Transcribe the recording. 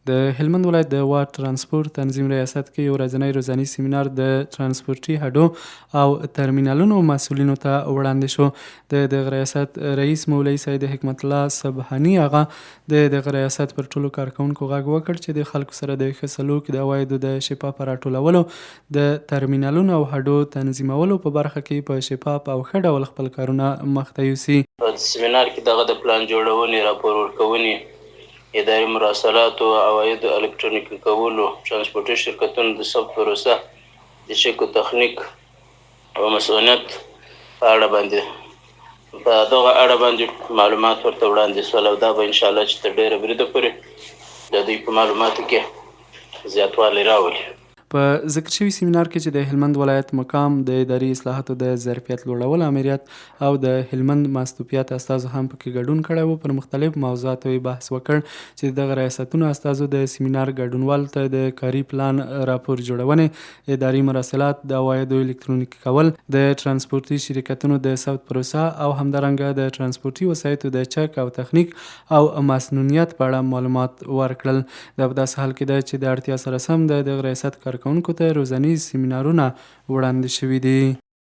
د هلمند ولایت د دواټ ټرانسپورټ تنظیم ریاست کې یوورځنی روزنی سمینار د ټرانسپورټي هډو او ترمینالونو مسؤلینو ته وړاندې شو. د دغه ریاست رئیس مولوي سید حکمت الله سبحاني هغه د دغه ریاست پر ټولو کارکونکو غږ وکړ چې د خلکو سره د ښه سلوک د عوایدو د شفاف راټولولو د ترمینالونو او هډو تنظیمولو په برخه کې په شفاف او ښه ډول خپل کارونه مخته یوسي. په سمینار کې دغه د پلان جوړونې، راپور ورکونې، اداري مراسلاتو، عوایدو الکترونیکي کولو، ټرانسپورټي شرکتونو د ثبت پروسه، د چک تخنیک او مسؤلیت په اړه باندې معلومات ورته وړاندې شول او دا به انشاءالله چې تر ډېره بریده پورې د دوی په معلوماتو کې زیاتوالی راولي. په ذکر شوي سمینار کې چې د هلمند ولایت مقام د اداري اصلاحاتو د ظرفیت لوړولو امریت او د هلمند مستوفیت استازو هم پکې ګډون کړی و. پر مختلف موضوعاتو یې بحث وکړ چې دغه ریاستونو استازو د سمینار ګډونوالو ته د کاري پلان راپور جوړونې، اداري مراسلات، د عوایدو الکترونیکي کول، د ټرانسپورټي شرکتونو د ثبت پروسه او همدارنګه د ټرانسپورټي وسایطو د چک او تخنیک او مسنونیت په اړه معلومات ورکړل. دا په داسې حال کې ده چې د اړتیا سره سم د دغه ریاست کارکونکو ته روزنیز سمینارونه وړاندې شوي دي.